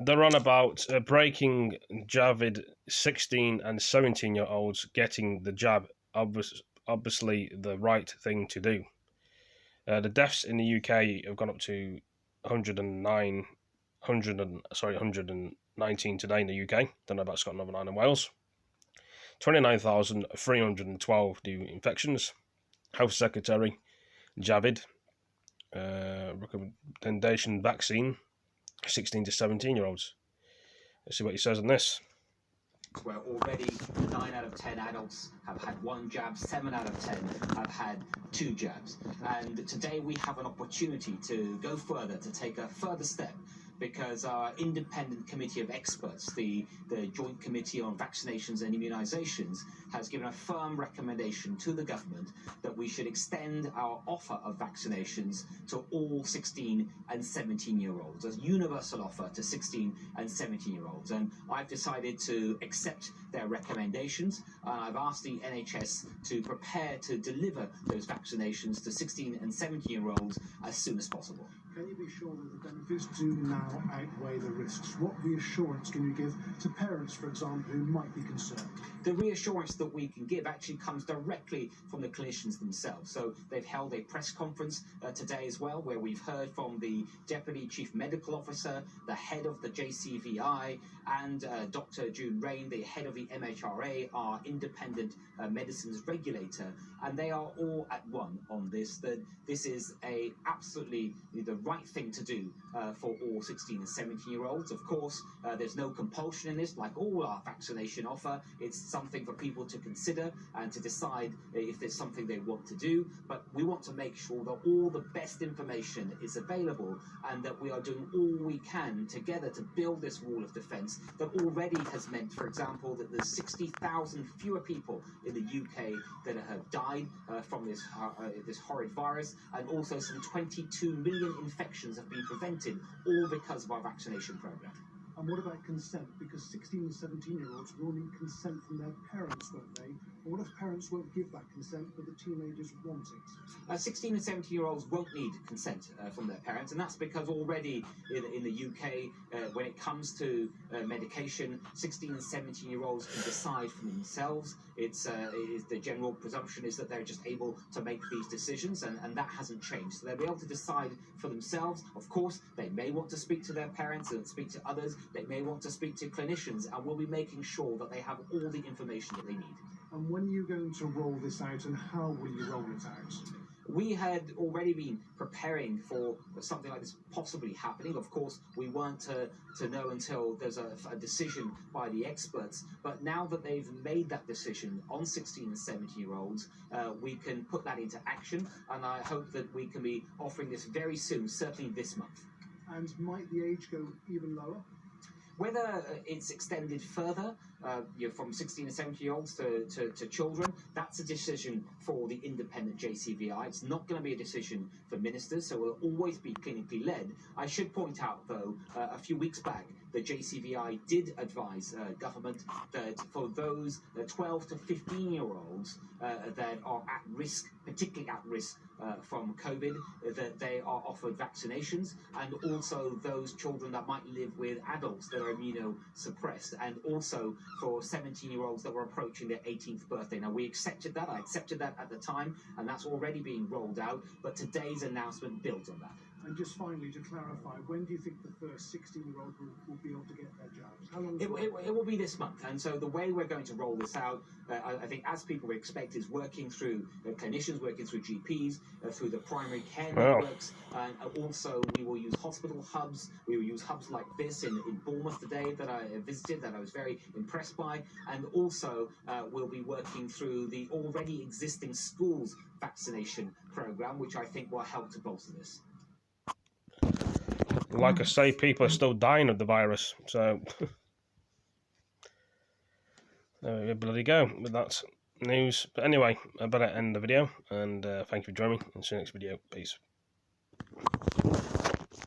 they're on about breaking Javid 16 and 17-year-olds getting the jab. Obviously, the right thing to do. The deaths in the UK have gone up to 119 today in the UK. Don't know about Scotland, Northern Ireland, and Wales. 29,312 new infections. Health Secretary Javid. Recommendation vaccine 16 to 17-year-olds. Let's see what he says on this. Where already 9 out of 10 adults have had 1 jab, 7 out of 10 have had 2 jabs. And today we have an opportunity to go further, to take a further step, because our independent committee of experts, the Joint Committee on Vaccinations and Immunisations, has given a firm recommendation to the government that we should extend our offer of vaccinations to all 16 and 17-year-olds, a universal offer to 16 and 17-year-olds. And I've decided to accept their recommendations, and I've asked the NHS to prepare to deliver those vaccinations to 16 and 17-year-olds as soon as possible. Can you be sure that the benefits do now outweigh the risks? What reassurance can you give to parents, for example, who might be concerned? The reassurance that we can give actually comes directly from the clinicians themselves. So they've held a press conference today as well, where we've heard from the Deputy Chief Medical Officer, the head of the JCVI, and Dr. June Rain, the head of the MHRA, our independent medicines regulator, and they are all at one on this, that this is absolutely the right thing to do for all 16 and 17-year-olds. Of course, there's no compulsion in this, like all our vaccination offer. It's something for people to consider and to decide if there's something they want to do, but we want to make sure that all the best information is available and that we are doing all we can together to build this wall of defence that already has meant, for example, that there's 60,000 fewer people in the UK that have died from this horrid virus, and also some 22 million infections have been prevented, all because of our vaccination programme. And what about consent? Because 16 and 17-year-olds will need consent from their parents, won't they? And what if parents won't give that consent, but the teenagers want it? 16 and 17-year-olds won't need consent from their parents, and that's because already in the UK, when it comes to medication, 16 and 17-year-olds can decide for themselves. The general presumption is that they're just able to make these decisions, and that hasn't changed. So they'll be able to decide for themselves. Of course, they may want to speak to their parents and speak to others. They may want to speak to clinicians, and we'll be making sure that they have all the information that they need. And when are you going to roll this out, and how will you roll it out? We had already been preparing for something like this possibly happening. Of course, we weren't to know until there's a decision by the experts. But now that they've made that decision on 16 and 17-year-olds, we can put that into action. And I hope that we can be offering this very soon, certainly this month. And might the age go even lower? Whether it's extended further, from 16 and 17-year-olds to children, that's a decision for the independent JCVI. It's not going to be a decision for ministers, so we'll always be clinically led. I should point out, though, a few weeks back, the JCVI did advise government that for those 12 to 15-year-olds that are at risk, particularly at risk from COVID, that they are offered vaccinations, and also those children that might live with adults that are immunosuppressed, and also for 17-year-olds that were approaching their 18th birthday. Now, we accepted that. I accepted that at the time, and that's already being rolled out, but today's announcement builds on that. And just finally, to clarify, when do you think the first 16-year-old will be able to get their jabs? How long? It will be this month. And so the way we're going to roll this out, I think, as people would expect, is working through clinicians, working through GPs, through the primary care networks. And also, we will use hospital hubs. We will use hubs like this in Bournemouth today that I visited, that I was very impressed by. And also, we'll be working through the already existing schools vaccination program, which I think will help to bolster this. Like I say, people are still dying of the virus, so there we bloody go with that news. But anyway, I better end the video, and thank you for joining me. And see you next video. Peace.